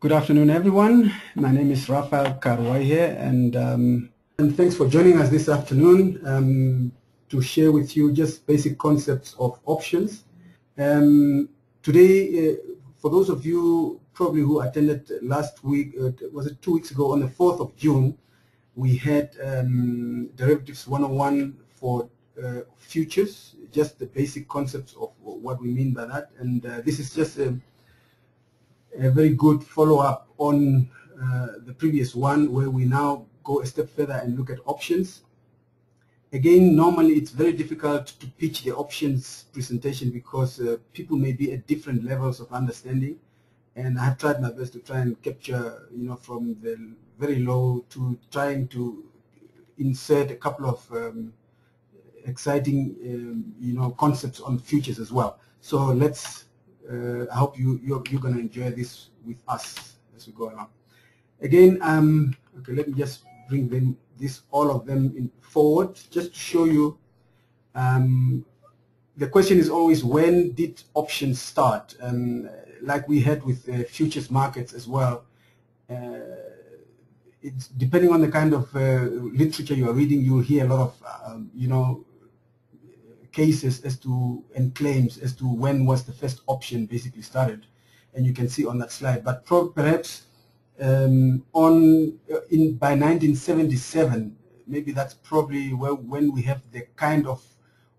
Good afternoon, everyone. My name is Raphael Karuaihe, and thanks for joining us this afternoon to share with you just basic concepts of options. Today, for those of you probably who attended last week, was it 2 weeks ago, on the 4th of June, we had Derivatives 101 for futures, just the basic concepts of what we mean by that. And this is just a very good follow-up on the previous one, where we now go a step further and look at options. Again, normally it's very difficult to pitch the options presentation because people may be at different levels of understanding, and I have tried my best to try and capture, from the very low to trying to insert a couple of exciting, concepts on futures as well. So let's I hope you're going to enjoy this with us as we go along. Again, okay, let me just bring them all of them in forward just to show you. The question is always, when did options start? Like we had with futures markets as well. It's depending on the kind of literature you are reading, you'll hear a lot of cases as to and claims as to when was the first option basically started, and you can see on that slide. But perhaps by 1977, maybe that's probably when we have the kind of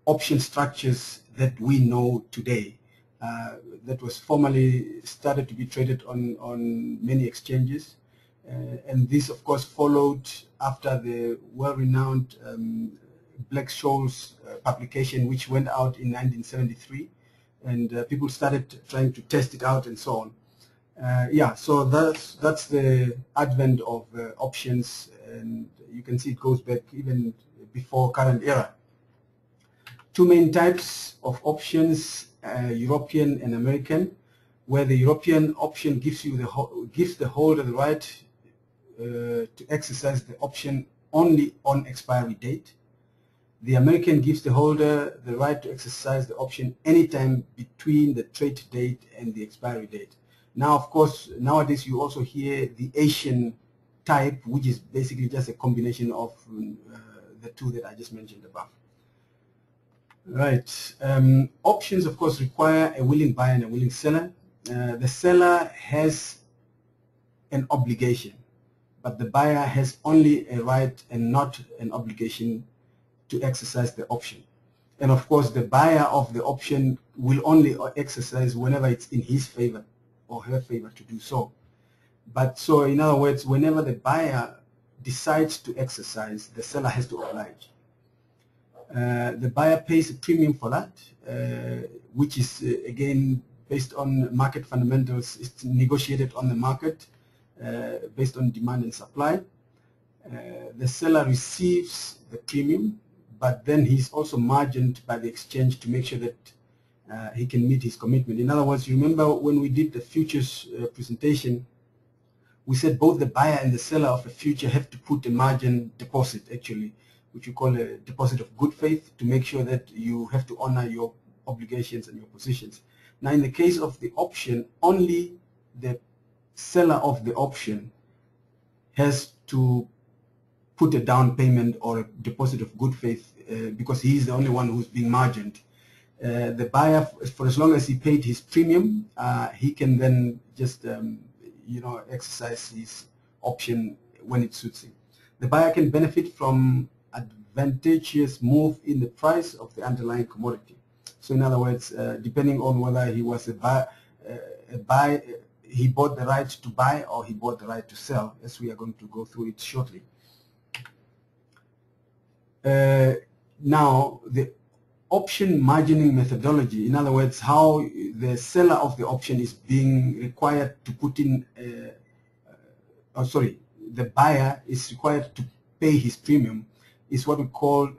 option structures that we know today. That was formerly started to be traded on many exchanges, and this of course followed after the well-renowned Black-Scholes publication, which went out in 1973, and people started trying to test it out and so on. So that's the advent of options, and you can see it goes back even before current era. Two main types of options, European and American, where the European option gives the holder the right to exercise the option only on expiry date. The American gives the holder the right to exercise the option anytime between the trade date and the expiry date. Now, of course, nowadays you also hear the Asian type, which is basically just a combination of the two that I just mentioned above. Right. Options, of course, require a willing buyer and a willing seller. The seller has an obligation, but the buyer has only a right and not an obligation to exercise the option. And of course, the buyer of the option will only exercise whenever it's in his favor or her favor to do so. But so in other words, whenever the buyer decides to exercise, the seller has to oblige. The buyer pays a premium for that, which is again based on market fundamentals. It's negotiated on the market based on demand and supply. The seller receives the premium, but then he's also margined by the exchange to make sure that he can meet his commitment. In other words, you remember when we did the futures presentation, we said both the buyer and the seller of a future have to put a margin deposit, actually, which we call a deposit of good faith, to make sure that you have to honor your obligations and your positions. Now, in the case of the option, only the seller of the option has to put a down payment or a deposit of good faith because he is the only one who's being margined. The buyer, for as long as he paid his premium, he can then just exercise his option when it suits him. The buyer can benefit from advantageous move in the price of the underlying commodity. So in other words, depending on whether he was he bought the right to buy or he bought the right to sell, as we are going to go through it shortly. Now, the option margining methodology, in other words, how the seller of the option is being required to put in, the buyer is required to pay his premium, is what we call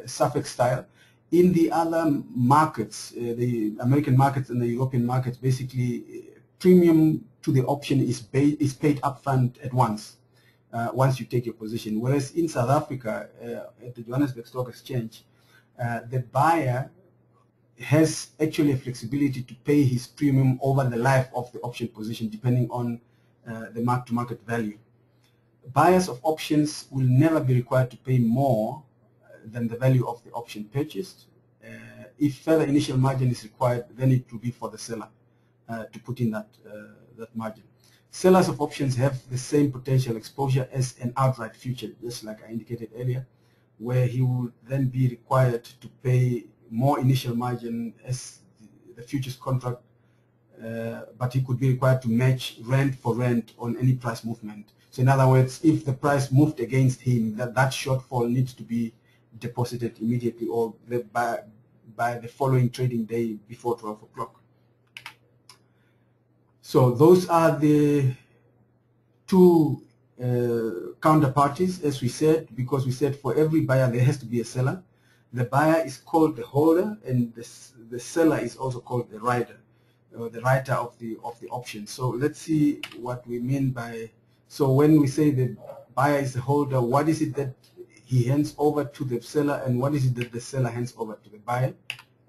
suffix style. In the other markets, the American markets and the European markets, basically premium to the option is paid upfront at once you take your position. Whereas in South Africa, at the Johannesburg Stock Exchange, the buyer has actually a flexibility to pay his premium over the life of the option position, depending on the mark-to-market value. Buyers of options will never be required to pay more than the value of the option purchased. If further initial margin is required, then it will be for the seller to put in that margin. Sellers of options have the same potential exposure as an outright future, just like I indicated earlier, where he will then be required to pay more initial margin as the futures contract, but he could be required to match rent for rent on any price movement. So in other words, if the price moved against him, that shortfall needs to be deposited immediately or by the following trading day before 12 o'clock. So those are the two counterparties, as we said, because we said for every buyer there has to be a seller. The buyer is called the holder, and the seller is also called the rider, or the writer of the option. So let's see what we mean by. So when we say the buyer is the holder, what is it that he hands over to the seller, and what is it that the seller hands over to the buyer?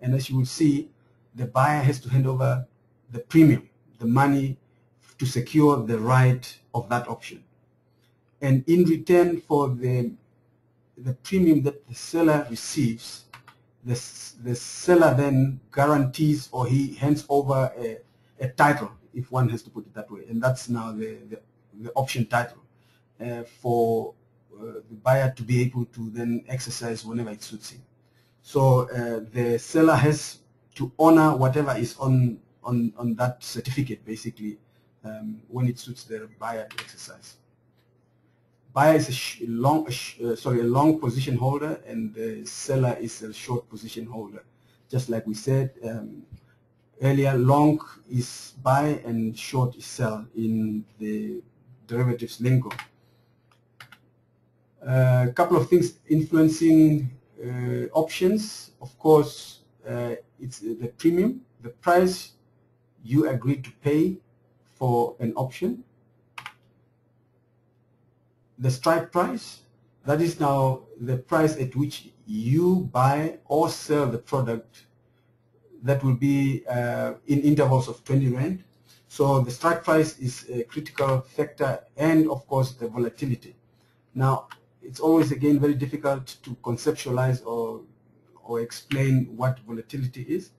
And as you will see, the buyer has to hand over the premium, the money to secure the right of that option. And in return for the premium that the seller receives, the seller then guarantees, or he hands over a title, if one has to put it that way, and that's now the option title for the buyer to be able to then exercise whenever it suits him. So the seller has to honor whatever is on that certificate, basically, when it suits the buyer to exercise. Buyer is a long position holder, and the seller is a short position holder. Just like we said earlier, long is buy and short is sell in the derivatives lingo. A couple of things influencing options. Of course, it's the premium, the price you agree to pay for an option. The strike price, that is now the price at which you buy or sell the product, that will be in intervals of 20 Rand. So the strike price is a critical factor, and of course the volatility. Now, it's always again very difficult to conceptualize or explain what volatility is.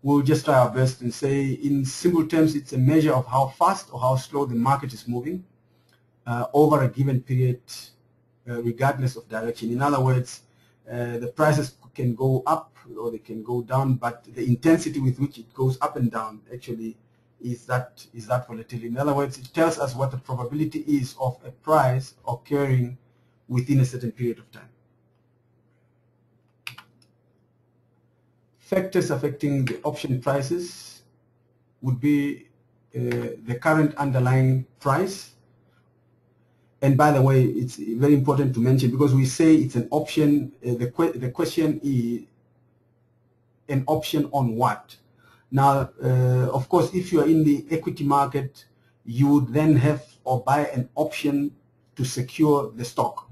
We'll just try our best and say in simple terms, it's a measure of how fast or how slow the market is moving over a given period, regardless of direction. In other words, the prices can go up or they can go down, but the intensity with which it goes up and down actually is that volatility. In other words, it tells us what the probability is of a price occurring within a certain period of time. Factors affecting the option prices would be the current underlying price. And by the way, it's very important to mention, because we say it's an option, the question is an option on what? Now, of course, if you are in the equity market, you would then have or buy an option to secure the stock.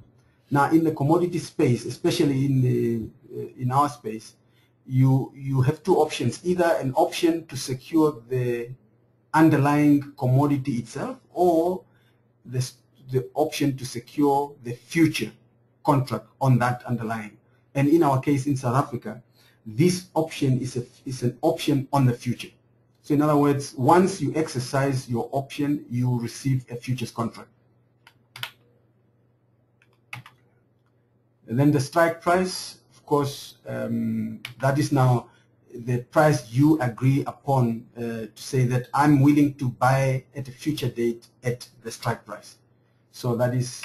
Now, in the commodity space, especially in our space, you have two options: either an option to secure the underlying commodity itself, or the option to secure the future contract on that underlying. And in our case in South Africa, this option is an option on the future. So in other words, once you exercise your option, you receive a futures contract. And then the strike price, of course, that is now the price you agree upon to say that I'm willing to buy at a future date at the strike price. So that is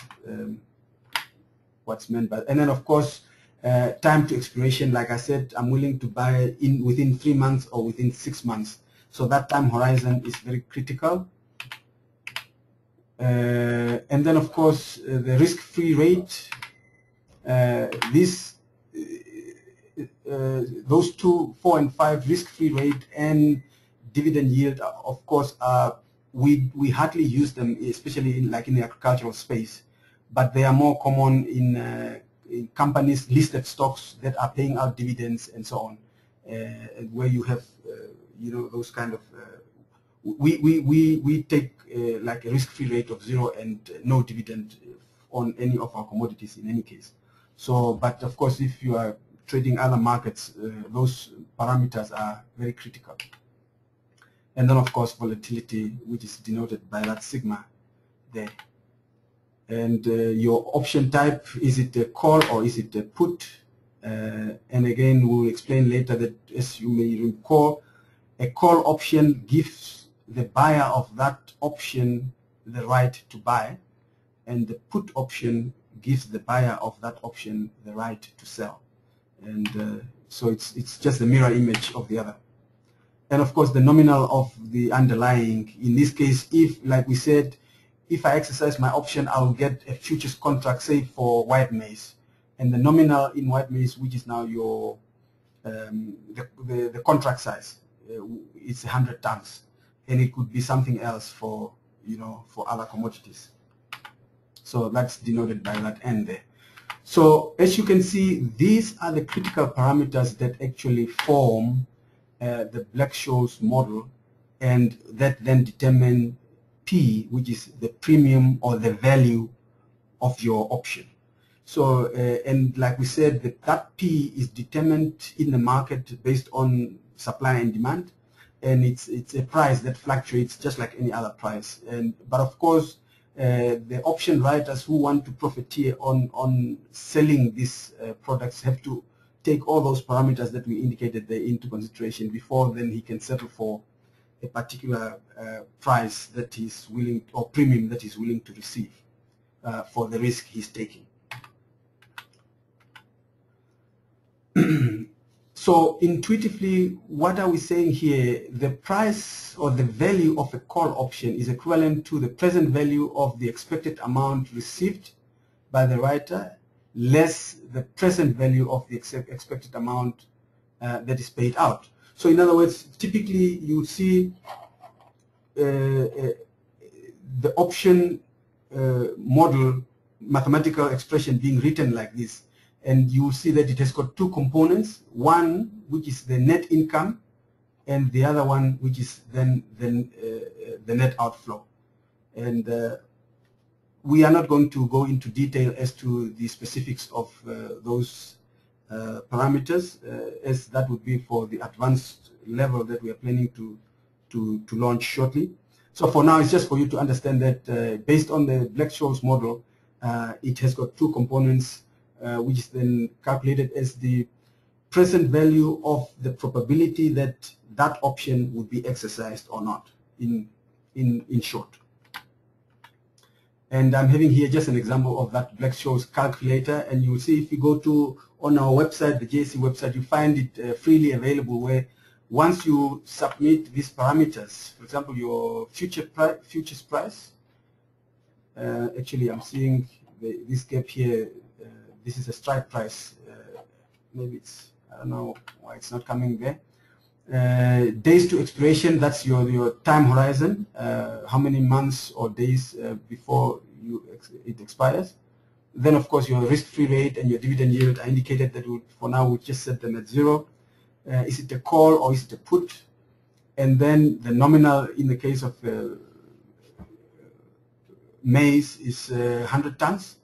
what's meant by. And then of course, time to expiration. Like I said, I'm willing to buy within 3 months or within 6 months. So that time horizon is very critical. And then of course, the risk-free rate. Those 2, 4, and 5, risk-free rate and dividend yield, of course, we hardly use them, especially in the agricultural space, but they are more common in companies, listed stocks that are paying out dividends and so on, where you have those kind of we take like a risk-free rate of 0 and no dividend on any of our commodities in any case. So, but of course, if you are trading other markets, those parameters are very critical. And then, of course, volatility, which is denoted by that sigma there. And your option type, is it a call or is it a put? And again, we'll explain later that, as you may recall, a call option gives the buyer of that option the right to buy, and the put option gives the buyer of that option the right to sell. And so it's just a mirror image of the other. And of course, the nominal of the underlying, in this case, if, like we said, if I exercise my option, I'll get a futures contract, say for white maize, and the nominal in white maize, which is now your the contract size, it's 100 tons, and it could be something else for, you know, for other commodities. So that's denoted by that N there. So as you can see, these are the critical parameters that actually form the Black-Scholes model, and that then determine P, which is the premium or the value of your option. So, and like we said, that P is determined in the market based on supply and demand, and it's a price that fluctuates just like any other price. But of course, the option writers who want to profiteer on selling these products have to take all those parameters that we indicated there into consideration before then he can settle for a particular price that he's willing, or premium that he's willing to receive for the risk he's taking. So intuitively, what are we saying here? The price or the value of a call option is equivalent to the present value of the expected amount received by the writer less the present value of the expected amount that is paid out. So in other words, typically you see the option model mathematical expression being written like this, and you see that it has got two components, one which is the net income and the other one which is then the net outflow. And we are not going to go into detail as to the specifics of those parameters, as that would be for the advanced level that we are planning to launch shortly. So for now, it's just for you to understand that based on the Black-Scholes model, it has got two components, which is then calculated as the present value of the probability that that option would be exercised or not, in short. And I'm having here just an example of that Black-Scholes calculator, and you will see if you go to on our website, the JSE website, you find it freely available, where once you submit these parameters, for example, your futures price, actually I'm seeing this gap here, this is a strike price, maybe it's, I don't know why it's not coming there. Days to expiration, that's your time horizon, how many months or days before it expires. Then of course your risk-free rate and your dividend yield. I indicated that for now we'll just set them at 0. Is it a call or is it a put? And then the nominal in the case of maize is 100 tons.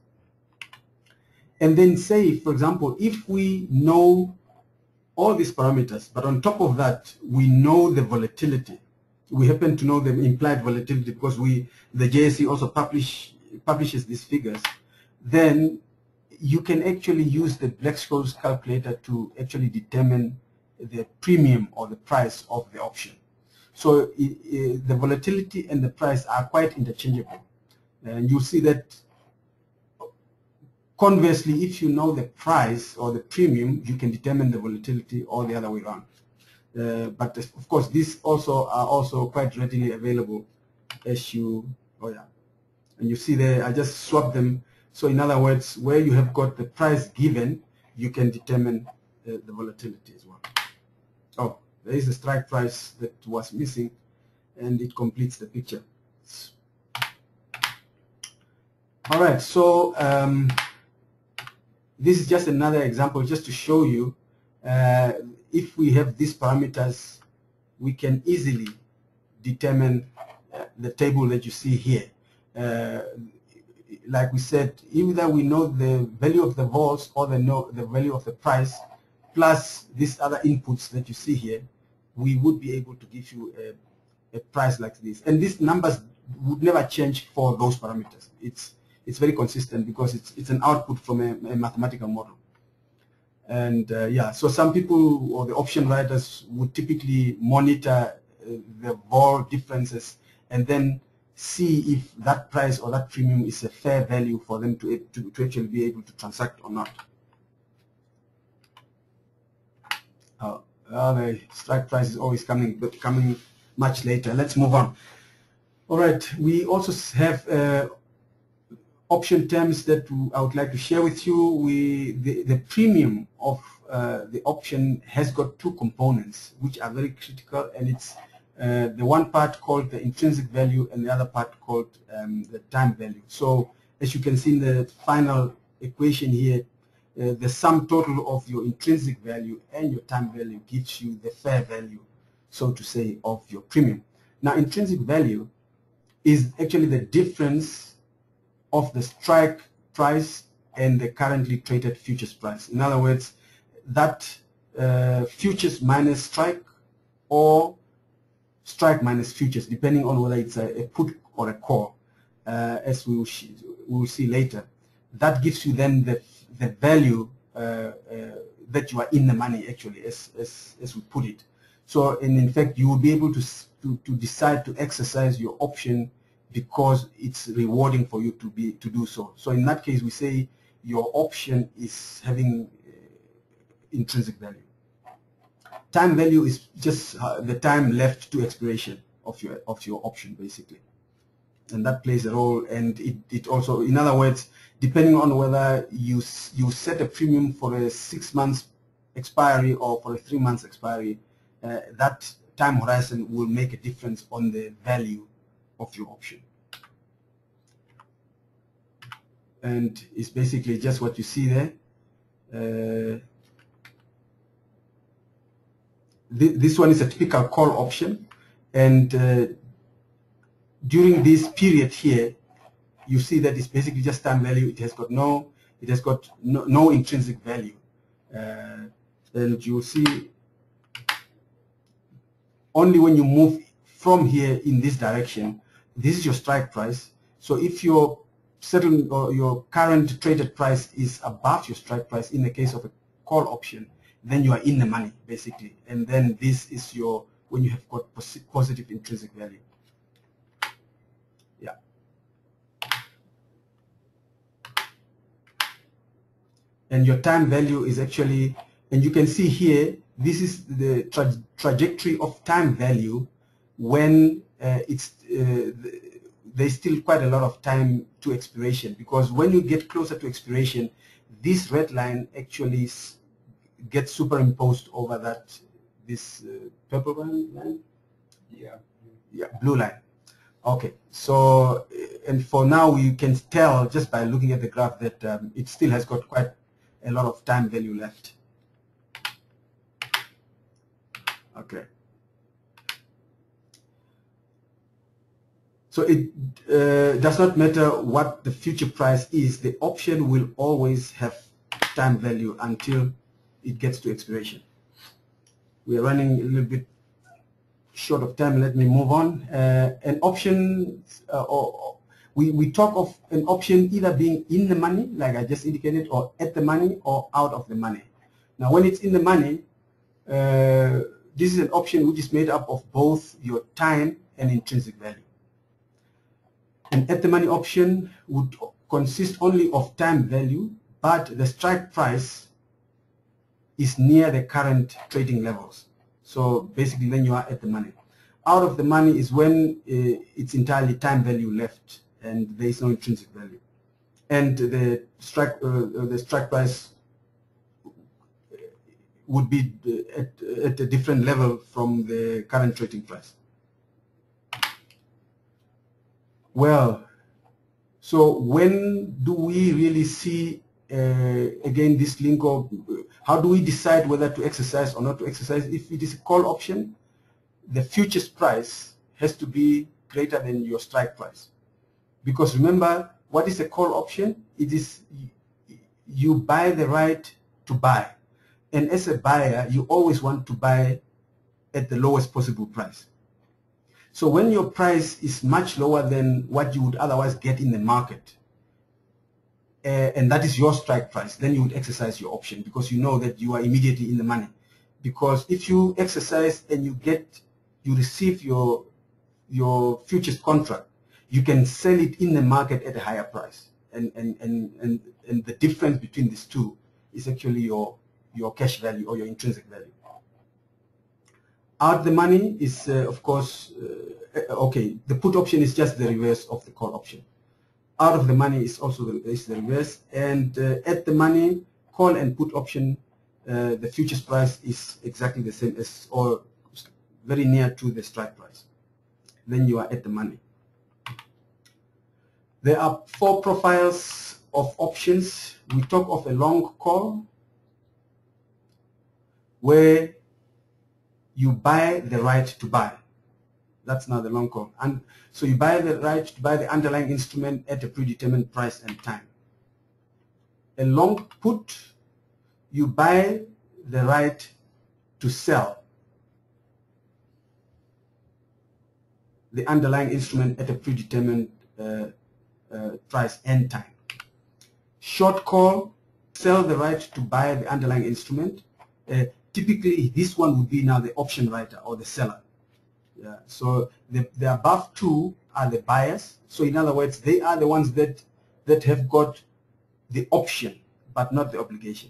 And then say, for example, if we know all these parameters, but on top of that, we know the volatility. We happen to know the implied volatility because the JSE also publishes these figures. Then you can actually use the Black-Scholes calculator to actually determine the premium or the price of the option. So the volatility and the price are quite interchangeable. And you see that conversely, if you know the price or the premium, you can determine the volatility, or the other way around. But of course, these also are also quite readily available as you, and you see there, I just swapped them. So in other words, where you have got the price given, you can determine the volatility as well. Oh, there is a strike price that was missing, and it completes the picture. All right, so this is just another example just to show you if we have these parameters, we can easily determine the table that you see here. Like we said, either we know the value of the vols or the value of the price, plus these other inputs that you see here, we would be able to give you a price like this. And these numbers would never change for those parameters. It's very consistent because it's an output from a mathematical model. And yeah, so some people or the option writers would typically monitor the vol differences and then see if that price or that premium is a fair value for them to actually be able to transact or not. The strike price is always coming, but coming much later. Let's move on. All right, we also have option terms that I would like to share with you. The premium of the option has got two components which are very critical, and it's the one part called the intrinsic value and the other part called the time value. So as you can see in the final equation here, the sum total of your intrinsic value and your time value gives you the fair value, so to say, of your premium. Now, intrinsic value is actually the difference of the strike price and the currently traded futures price. In other words, that futures minus strike or strike minus futures, depending on whether it's a put or a call, as we will see later. That gives you then the value that you are in the money, actually, as we put it. So, and in fact, you will be able to decide to exercise your option because it's rewarding for you to do so. So in that case, we say your option is having intrinsic value. Time value is just the time left to expiration of your option, basically, and that plays a role. And it also, in other words, depending on whether you set a premium for a 6 months expiry or for a 3 months expiry, that time horizon will make a difference on the value of your option. And it's basically just what you see there. This one is a typical call option, and during this period here, you see that it's basically just time value. It has got no intrinsic value, and you will see only when you move from here in this direction, this is your strike price. So if your settlement or your current traded price is above your strike price in the case of a call option, then you are in the money, basically. And then this is your, when you have got positive intrinsic value. Yeah. And your time value is actually, and you can see here, this is the trajectory of time value when there's still quite a lot of time to expiration, because when you get closer to expiration, this red line actually gets superimposed over this purple line? Yeah, blue line. Okay, so, and for now you can tell just by looking at the graph that it still has got quite a lot of time value left. Okay. So it does not matter what the future price is, the option will always have time value until it gets to expiration. We are running a little bit short of time. Let me move on. An option, we talk of an option either being in the money, like I just indicated, or at the money, or out of the money. Now, when it's in the money, this is an option which is made up of both your time and intrinsic value. An at the money option would consist only of time value, but the strike price is near the current trading levels. So basically then you are at the money. Out of the money is when it's entirely time value left and there is no intrinsic value. And the strike price would be at a different level from the current trading price. Well, so when do we really see, again, this link of how do we decide whether to exercise or not to exercise? If it is a call option, the futures price has to be greater than your strike price. Because remember, what is a call option? It is you buy the right to buy. And as a buyer, you always want to buy at the lowest possible price. So when your price is much lower than what you would otherwise get in the market, and that is your strike price, then you would exercise your option because you know that you are immediately in the money. Because if you exercise and you receive your futures contract, you can sell it in the market at a higher price. And the difference between these two is actually your cash value or your intrinsic value. Out the money is, of course, okay, the put option is just the reverse of the call option. Out of the money is also the reverse. And at the money, call and put option, the futures price is exactly the same as, or very near to the strike price. Then you are at the money. There are 4 profiles of options. We talk of a long call, where you buy the right to buy. That's now the long call. And so you buy the right to buy the underlying instrument at a predetermined price and time. A long put, you buy the right to sell the underlying instrument at a predetermined price and time. Short call, sell the right to buy the underlying instrument. Typically, this one would be now the option writer or the seller. Yeah. So the above 2 are the buyers. So in other words, they are the ones that have got the option, but not the obligation.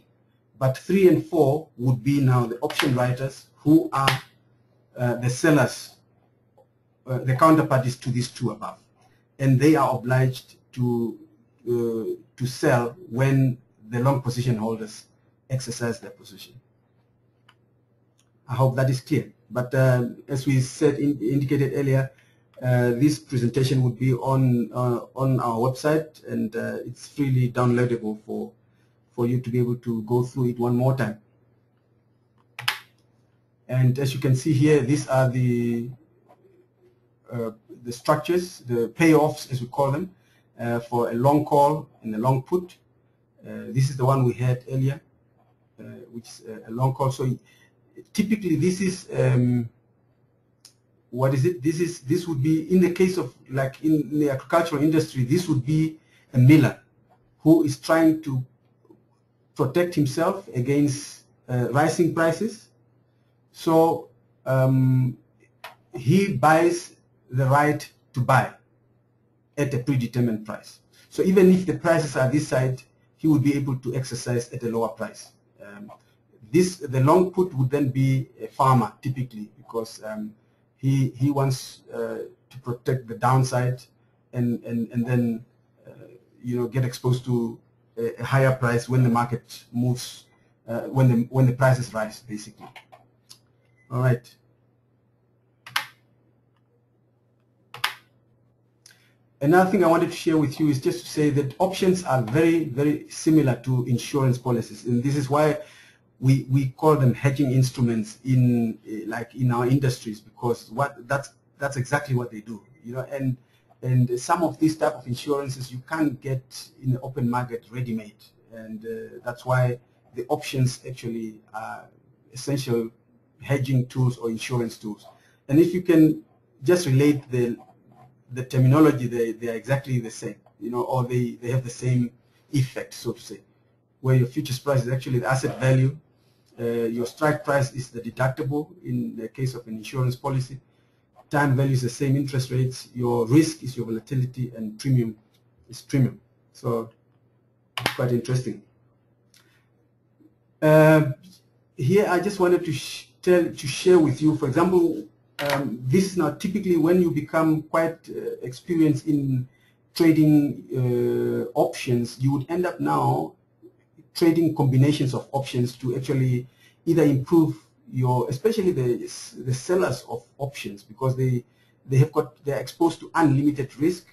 But 3 and 4 would be now the option writers, who are the sellers, the counterparties to these 2 above, and they are obliged to sell when the long position holders exercise their position. I hope that is clear. But as we said, indicated earlier, this presentation would be on our website, and it's freely downloadable for you to be able to go through it one more time. And as you can see here, these are the structures, the payoffs as we call them, for a long call and a long put. This is the one we had earlier, which is a long call. So typically this is what is it? This would be, in the case of, like in the agricultural industry, this would be a miller who is trying to protect himself against rising prices. So he buys the right to buy at a predetermined price. So even if the prices are this side, he would be able to exercise at a lower price. The long put would then be a farmer typically, because he wants to protect the downside and then get exposed to a higher price when the market moves, when the prices rise, basically. All right. Another thing I wanted to share with you is just to say that options are very, very similar to insurance policies, and this is why we call them hedging instruments in our industries, because that's exactly what they do. And some of these type of insurances you can't get in the open market ready-made, and that's why the options actually are essential hedging tools or insurance tools. And if you can just relate the terminology, they are exactly the same, or they have the same effect, so to say, where your futures price is actually the asset value, your strike price is the deductible in the case of an insurance policy, time value is the same interest rates, your risk is your volatility, and premium is premium. So quite interesting. Here I just wanted to share with you, for example, this is now typically when you become quite experienced in trading options, you would end up now trading combinations of options to actually either improve your, especially the sellers of options, because they're exposed to unlimited risk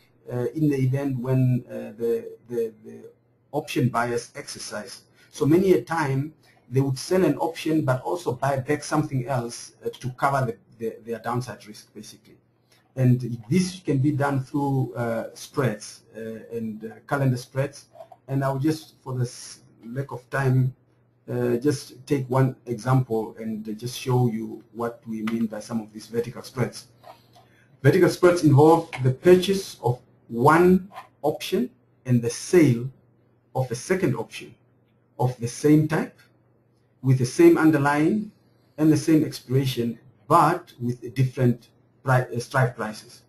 in the event when the option buyers exercise. So many a time they would sell an option but also buy back something else to cover their downside risk, basically. And this can be done through spreads and calendar spreads. And I'll just, for the lack of time, just take one example and just show you what we mean by some of these vertical spreads. Vertical spreads involve the purchase of one option and the sale of a second option of the same type, with the same underlying and the same expiration, but with a different strike prices.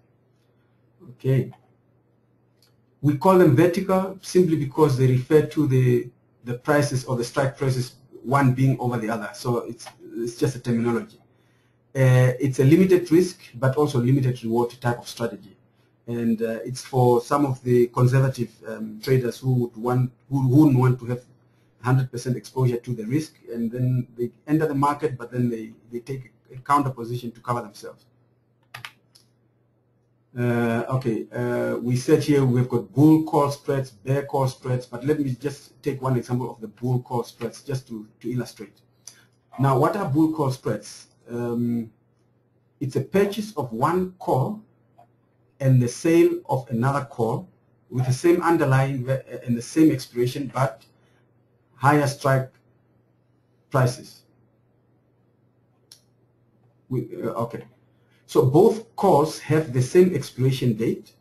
Okay. We call them vertical simply because they refer to the prices or the strike prices, one being over the other. So it's just a terminology. It's a limited risk but also limited reward type of strategy, and it's for some of the conservative traders who wouldn't want to have 100% exposure to the risk, and then they enter the market, but then they take a counter position to cover themselves. Okay, we said here we've got bull call spreads, bear call spreads, but let me just take one example of the bull call spreads just to illustrate. Now, what are bull call spreads? It's a purchase of one call and the sale of another call with the same underlying and the same expiration, but higher strike prices. Okay. So both calls have the same expiration date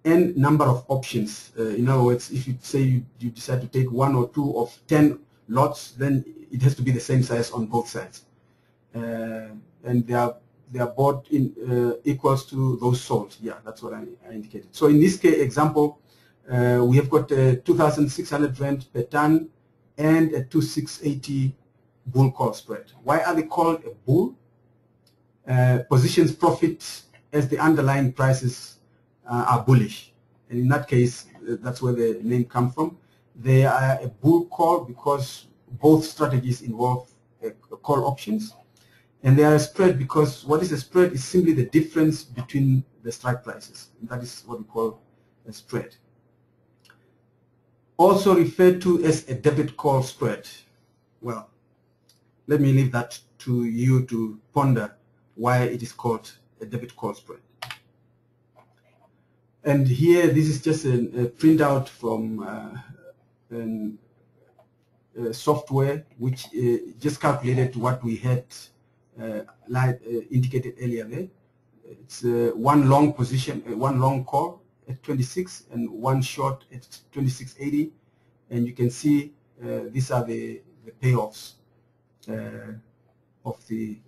and number of options. In other words, if you say you decide to take 1 or 2 of 10 lots, then it has to be the same size on both sides. And they are bought in equals to those sold. Yeah, that's what I indicated. So in this case example, we have got 2,600 rand per ton and a 2,680 bull call spread. Why are they called a bull? Positions profit as the underlying prices are bullish, and in that case, that's where the name comes from. They are a bull call because both strategies involve call options, and they are a spread because what is a spread is simply the difference between the strike prices. And that is what we call a spread. Also referred to as a debit call spread. Well, let me leave that to you to ponder why it is called a debit call spread. And here, this is just a printout from software which just calculated what we had indicated earlier there. It's one long position, one long call at 26 and one short at 26.80, and you can see these are the payoffs of the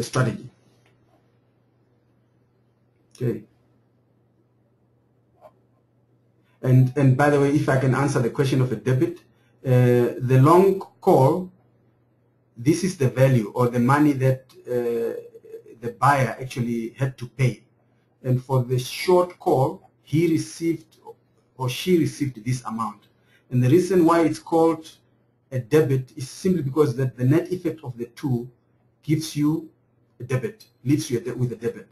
strategy. Okay. And by the way, if I can answer the question of a debit, the long call, this is the value or the money that the buyer actually had to pay, and for the short call, he received or she received this amount. And the reason why it's called a debit is simply because that the net effect of the two gives you a debit, leaves you with a debit.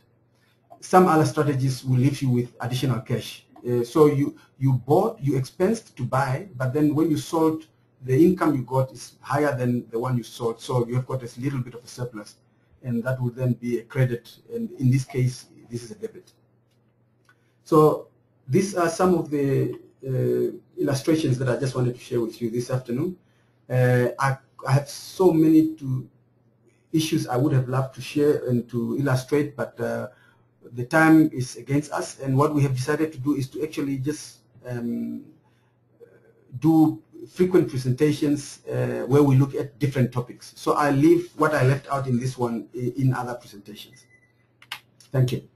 Some other strategies will leave you with additional cash. So you expensed to buy, but then when you sold, the income you got is higher than the one you sold. So you have got a little bit of a surplus, and that would then be a credit. And in this case, this is a debit. So these are some of the illustrations that I just wanted to share with you this afternoon. I have so many issues I would have loved to share and to illustrate, but the time is against us, and what we have decided to do is to actually just do frequent presentations where we look at different topics. So I leave what I left out in this one in other presentations. Thank you.